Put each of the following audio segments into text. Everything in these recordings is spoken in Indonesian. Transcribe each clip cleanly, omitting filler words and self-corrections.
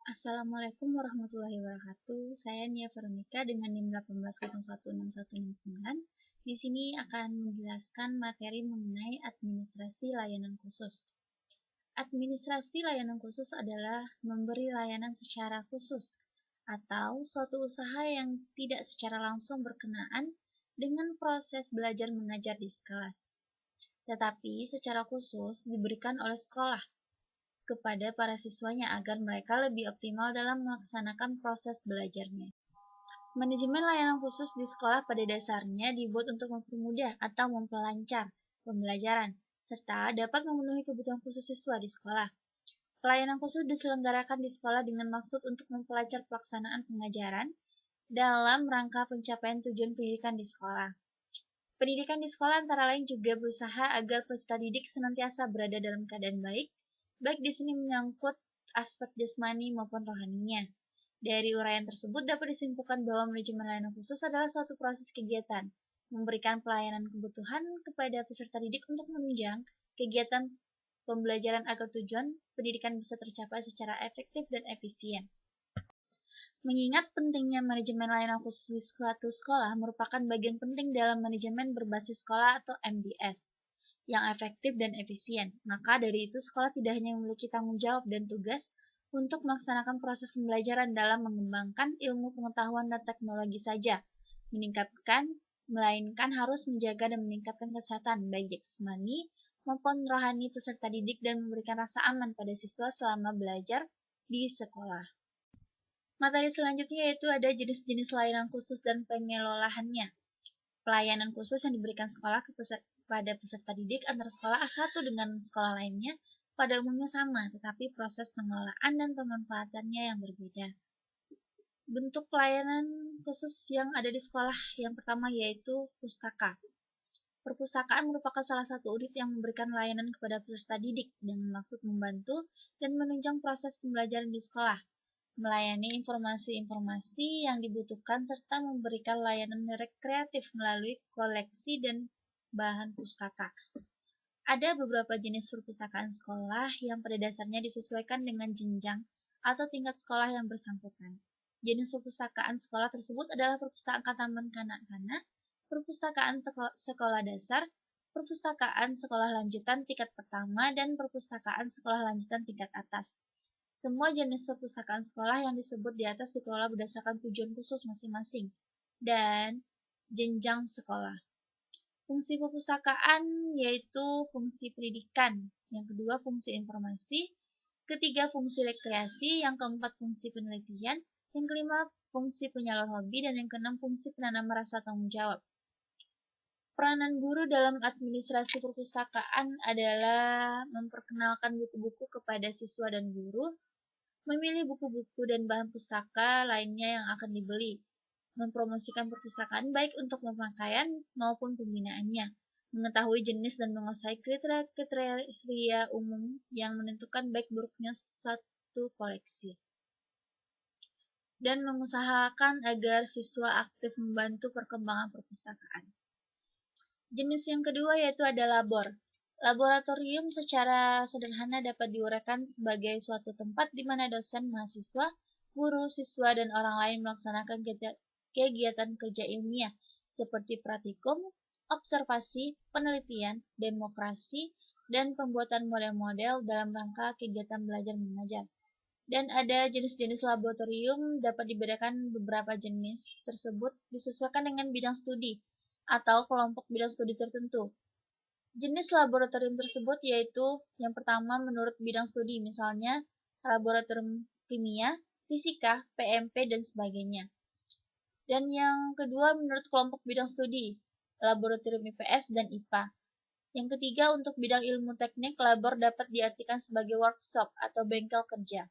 Assalamualaikum warahmatullahi wabarakatuh. Saya Nia Veronica dengan NIM 18016169. Di sini akan menjelaskan materi mengenai administrasi layanan khusus. Administrasi layanan khusus adalah memberi layanan secara khusus atau suatu usaha yang tidak secara langsung berkenaan dengan proses belajar mengajar di kelas, tetapi secara khusus diberikan oleh sekolah kepada para siswanya agar mereka lebih optimal dalam melaksanakan proses belajarnya. Manajemen layanan khusus di sekolah pada dasarnya dibuat untuk mempermudah atau memperlancar pembelajaran, serta dapat memenuhi kebutuhan khusus siswa di sekolah. Pelayanan khusus diselenggarakan di sekolah dengan maksud untuk memperlancar pelaksanaan pengajaran dalam rangka pencapaian tujuan pendidikan di sekolah. Pendidikan di sekolah antara lain juga berusaha agar peserta didik senantiasa berada dalam keadaan baik di sini menyangkut aspek jasmani maupun rohaninya. Dari uraian tersebut dapat disimpulkan bahwa manajemen layanan khusus adalah suatu proses kegiatan, memberikan pelayanan kebutuhan kepada peserta didik untuk menunjang kegiatan pembelajaran agar tujuan pendidikan bisa tercapai secara efektif dan efisien. Mengingat pentingnya manajemen layanan khusus di suatu sekolah merupakan bagian penting dalam manajemen berbasis sekolah atau MBS yang efektif dan efisien. Maka dari itu sekolah tidak hanya memiliki tanggung jawab dan tugas untuk melaksanakan proses pembelajaran dalam mengembangkan ilmu pengetahuan dan teknologi saja, melainkan harus menjaga dan meningkatkan kesehatan baik jasmani maupun rohani peserta didik dan memberikan rasa aman pada siswa selama belajar di sekolah. Materi selanjutnya yaitu ada jenis-jenis layanan khusus dan pengelolaannya. Pelayanan khusus yang diberikan sekolah pada peserta didik antara sekolah satu dengan sekolah lainnya pada umumnya sama, tetapi proses pengelolaan dan pemanfaatannya yang berbeda. Bentuk pelayanan khusus yang ada di sekolah yang pertama yaitu pustaka. Perpustakaan merupakan salah satu unit yang memberikan layanan kepada peserta didik dengan maksud membantu dan menunjang proses pembelajaran di sekolah, melayani informasi-informasi yang dibutuhkan serta memberikan layanan rekreatif melalui koleksi dan bahan pustaka. Ada beberapa jenis perpustakaan sekolah yang pada dasarnya disesuaikan dengan jenjang atau tingkat sekolah yang bersangkutan. Jenis perpustakaan sekolah tersebut adalah perpustakaan taman kanak-kanak, perpustakaan sekolah dasar, perpustakaan sekolah lanjutan tingkat pertama, dan perpustakaan sekolah lanjutan tingkat atas. Semua jenis perpustakaan sekolah yang disebut di atas dikelola berdasarkan tujuan khusus masing-masing dan jenjang sekolah. Fungsi perpustakaan yaitu fungsi pendidikan, yang kedua fungsi informasi, ketiga fungsi rekreasi, yang keempat fungsi penelitian, yang kelima fungsi penyalur hobi, dan yang keenam fungsi penanam rasa tanggung jawab. Peranan guru dalam administrasi perpustakaan adalah memperkenalkan buku-buku kepada siswa dan guru, memilih buku-buku dan bahan pustaka lainnya yang akan dibeli, mempromosikan perpustakaan baik untuk pemakaian maupun pembinaannya, mengetahui jenis dan menguasai kriteria umum yang menentukan baik buruknya satu koleksi, dan mengusahakan agar siswa aktif membantu perkembangan perpustakaan. Jenis yang kedua yaitu ada labor. Laboratorium secara sederhana dapat diuraikan sebagai suatu tempat di mana dosen, mahasiswa, guru, siswa, dan orang lain melaksanakan kegiatan kerja ilmiah seperti praktikum, observasi, penelitian, demokrasi, dan pembuatan model-model dalam rangka kegiatan belajar mengajar. Dan ada jenis-jenis laboratorium dapat dibedakan beberapa jenis tersebut disesuaikan dengan bidang studi atau kelompok bidang studi tertentu. Jenis laboratorium tersebut yaitu yang pertama menurut bidang studi, misalnya laboratorium kimia, fisika, PMP, dan sebagainya. Dan yang kedua menurut kelompok bidang studi, laboratorium IPS dan IPA. Yang ketiga untuk bidang ilmu teknik, labor dapat diartikan sebagai workshop atau bengkel kerja.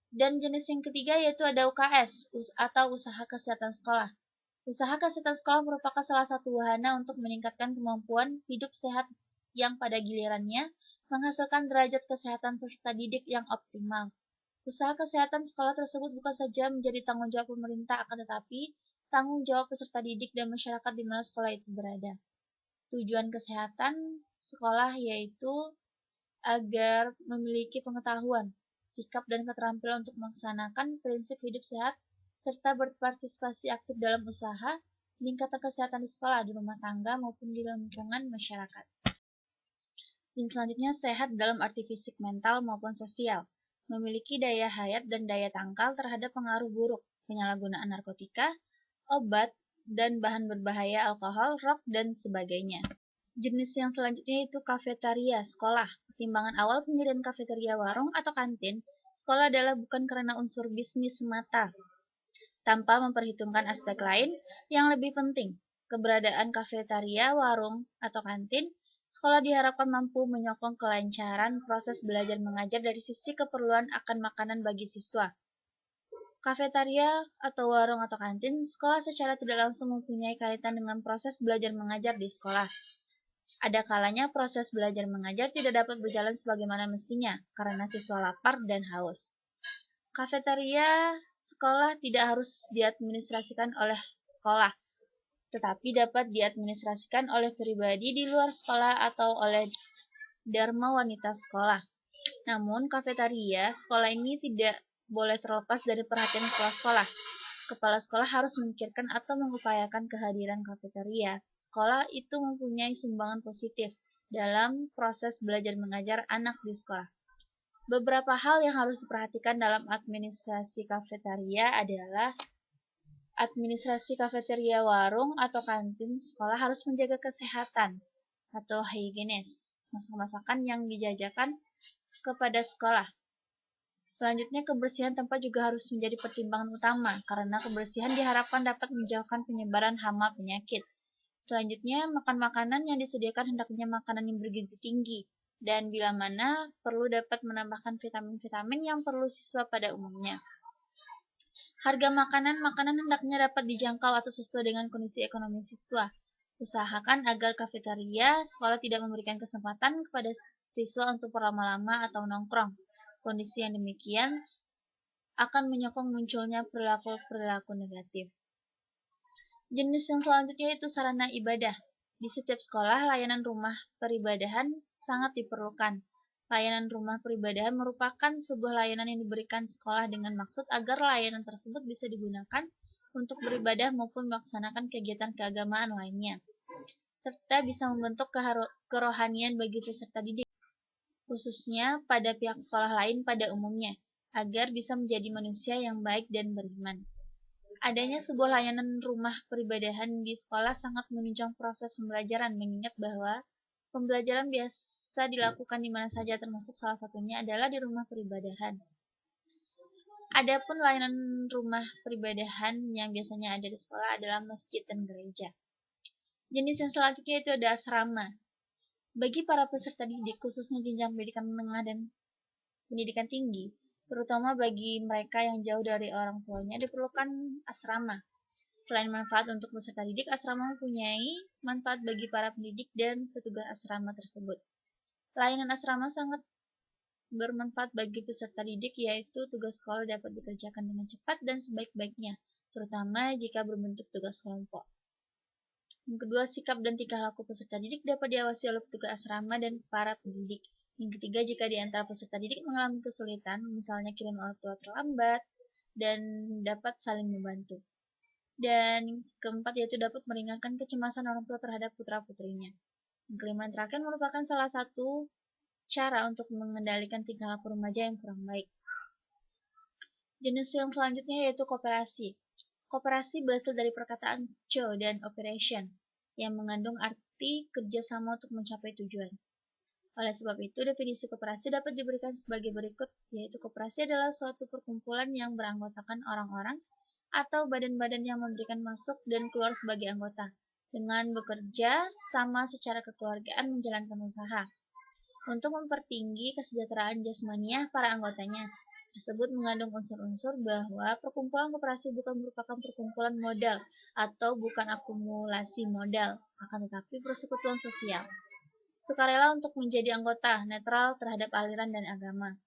Dan jenis yang ketiga yaitu ada UKS atau usaha kesehatan sekolah. Usaha kesehatan sekolah merupakan salah satu wahana untuk meningkatkan kemampuan hidup sehat yang pada gilirannya menghasilkan derajat kesehatan peserta didik yang optimal. Usaha kesehatan sekolah tersebut bukan saja menjadi tanggung jawab pemerintah, akan tetapi tanggung jawab peserta didik dan masyarakat di mana sekolah itu berada. Tujuan kesehatan sekolah yaitu agar memiliki pengetahuan, sikap dan keterampilan untuk melaksanakan prinsip hidup sehat, serta berpartisipasi aktif dalam usaha, meningkatkan kesehatan di sekolah, di rumah tangga, maupun di lingkungan masyarakat. Dan selanjutnya, sehat dalam arti fisik, mental, maupun sosial. Memiliki daya hayat dan daya tangkal terhadap pengaruh buruk, penyalahgunaan narkotika, obat, dan bahan berbahaya alkohol, rok, dan sebagainya. Jenis yang selanjutnya itu kafetaria sekolah. Pertimbangan awal pendirian kafetaria warung atau kantin sekolah adalah bukan karena unsur bisnis semata, tanpa memperhitungkan aspek lain yang lebih penting. Keberadaan kafetaria, warung, atau kantin, sekolah diharapkan mampu menyokong kelancaran proses belajar mengajar dari sisi keperluan akan makanan bagi siswa. Kafetaria atau warung atau kantin, sekolah secara tidak langsung mempunyai kaitan dengan proses belajar mengajar di sekolah. Ada kalanya proses belajar mengajar tidak dapat berjalan sebagaimana mestinya, karena siswa lapar dan haus. Kafetaria sekolah tidak harus diadministrasikan oleh sekolah, tetapi dapat diadministrasikan oleh pribadi di luar sekolah atau oleh dharma wanita sekolah. Namun, kafetaria sekolah ini tidak boleh terlepas dari perhatian kepala sekolah. Kepala sekolah harus memikirkan atau mengupayakan kehadiran kafetaria. Sekolah itu mempunyai sumbangan positif dalam proses belajar mengajar anak di sekolah. Beberapa hal yang harus diperhatikan dalam administrasi kafetaria adalah administrasi kafeteria warung atau kantin sekolah harus menjaga kesehatan atau higienis masakan yang dijajakan kepada sekolah. Selanjutnya, kebersihan tempat juga harus menjadi pertimbangan utama, karena kebersihan diharapkan dapat menjauhkan penyebaran hama penyakit. Selanjutnya, makan makanan yang disediakan hendaknya makanan yang bergizi tinggi, dan bila mana perlu dapat menambahkan vitamin-vitamin yang perlu siswa pada umumnya. Harga makanan hendaknya dapat dijangkau atau sesuai dengan kondisi ekonomi siswa. Usahakan agar kafetaria sekolah tidak memberikan kesempatan kepada siswa untuk berlama-lama atau nongkrong. Kondisi yang demikian akan menyokong munculnya perilaku-perilaku negatif. Jenis yang selanjutnya itu sarana ibadah. Di setiap sekolah, layanan rumah peribadahan sangat diperlukan. Layanan rumah peribadahan merupakan sebuah layanan yang diberikan sekolah dengan maksud agar layanan tersebut bisa digunakan untuk beribadah maupun melaksanakan kegiatan keagamaan lainnya, serta bisa membentuk kerohanian bagi peserta didik, khususnya pada pihak sekolah lain pada umumnya, agar bisa menjadi manusia yang baik dan beriman. Adanya sebuah layanan rumah peribadahan di sekolah sangat menunjang proses pembelajaran, mengingat bahwa pembelajaran biasa dilakukan di mana saja, termasuk salah satunya adalah di rumah peribadahan. Adapun layanan rumah peribadahan yang biasanya ada di sekolah adalah masjid dan gereja. Jenis yang selanjutnya itu ada asrama. Bagi para peserta didik, khususnya jenjang pendidikan menengah dan pendidikan tinggi, terutama bagi mereka yang jauh dari orang tuanya, diperlukan asrama. Selain manfaat untuk peserta didik, asrama mempunyai manfaat bagi para pendidik dan petugas asrama tersebut. Layanan asrama sangat bermanfaat bagi peserta didik, yaitu tugas sekolah dapat dikerjakan dengan cepat dan sebaik-baiknya, terutama jika berbentuk tugas kelompok. Yang kedua, sikap dan tingkah laku peserta didik dapat diawasi oleh petugas asrama dan para pendidik. Yang ketiga, jika di antara peserta didik mengalami kesulitan, misalnya kirim orang tua terlambat, dan dapat saling membantu. Dan keempat, yaitu dapat meringankan kecemasan orang tua terhadap putra-putrinya. Yang kelima, terakhir merupakan salah satu cara untuk mengendalikan tingkah laku remaja yang kurang baik. Jenis yang selanjutnya yaitu kooperasi. Kooperasi berasal dari perkataan co dan operation, yang mengandung arti kerjasama untuk mencapai tujuan. Oleh sebab itu, definisi kooperasi dapat diberikan sebagai berikut, yaitu kooperasi adalah suatu perkumpulan yang beranggotakan orang-orang atau badan-badan yang memberikan masuk dan keluar sebagai anggota, dengan bekerja sama secara kekeluargaan menjalankan usaha, untuk mempertinggi kesejahteraan jasmaniah para anggotanya. Tersebut mengandung unsur-unsur bahwa perkumpulan koperasi bukan merupakan perkumpulan modal atau bukan akumulasi modal, akan tetapi persekutuan sosial. Sukarela untuk menjadi anggota, netral terhadap aliran dan agama.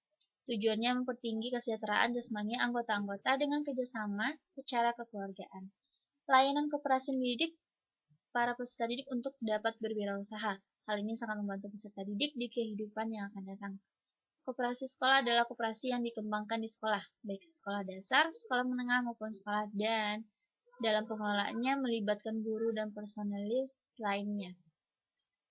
Tujuannya mempertinggi kesejahteraan jasmani anggota-anggota dengan kerjasama secara kekeluargaan. Layanan koperasi mendidik para peserta didik untuk dapat berwirausaha. Hal ini sangat membantu peserta didik di kehidupan yang akan datang. Koperasi sekolah adalah koperasi yang dikembangkan di sekolah, baik sekolah dasar, sekolah menengah maupun sekolah, dan dalam pengelolaannya melibatkan guru dan personelis lainnya.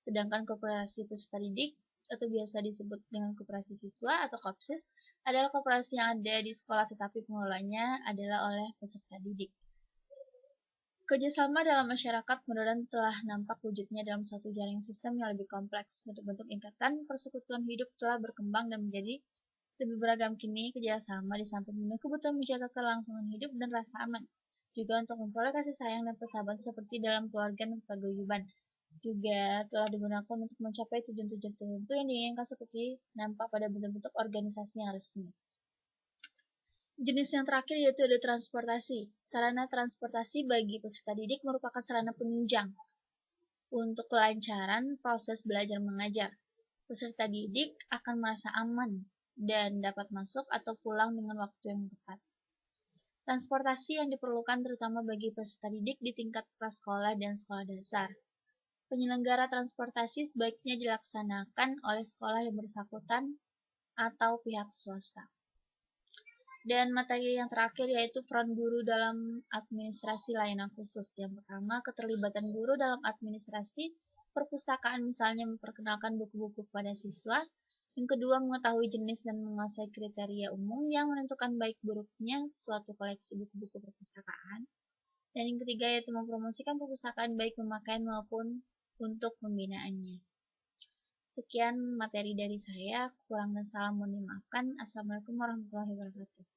Sedangkan koperasi peserta didik atau biasa disebut dengan koperasi siswa atau KOPSIS adalah koperasi yang ada di sekolah tetapi pengelolanya adalah oleh peserta didik. Kerjasama dalam masyarakat modern telah nampak wujudnya dalam suatu jaring sistem yang lebih kompleks. Bentuk-bentuk ikatan persekutuan hidup telah berkembang dan menjadi lebih beragam. Kini kerjasama di samping memenuhi kebutuhan menjaga kelangsungan hidup dan rasa aman, juga untuk memperoleh kasih sayang dan persahabatan seperti dalam keluarga dan paguyuban, juga telah digunakan untuk mencapai tujuan-tujuan tertentu yang diinginkan seperti nampak pada bentuk-bentuk organisasi yang resmi. Jenis yang terakhir yaitu ada transportasi. Sarana transportasi bagi peserta didik merupakan sarana penunjang untuk kelancaran proses belajar mengajar. Peserta didik akan merasa aman dan dapat masuk atau pulang dengan waktu yang tepat. Transportasi yang diperlukan terutama bagi peserta didik di tingkat prasekolah dan sekolah dasar. Penyelenggara transportasi sebaiknya dilaksanakan oleh sekolah yang bersangkutan atau pihak swasta. Dan materi yang terakhir yaitu peran guru dalam administrasi layanan khusus. Yang pertama, keterlibatan guru dalam administrasi perpustakaan, misalnya memperkenalkan buku-buku kepada siswa. Yang kedua, mengetahui jenis dan menguasai kriteria umum yang menentukan baik buruknya suatu koleksi buku-buku perpustakaan. Dan yang ketiga, yaitu mempromosikan perpustakaan baik pemakaian maupun untuk pembinaannya. Sekian materi dari saya, kurang dan salah mohon dimaafkan. Assalamualaikum warahmatullahi wabarakatuh.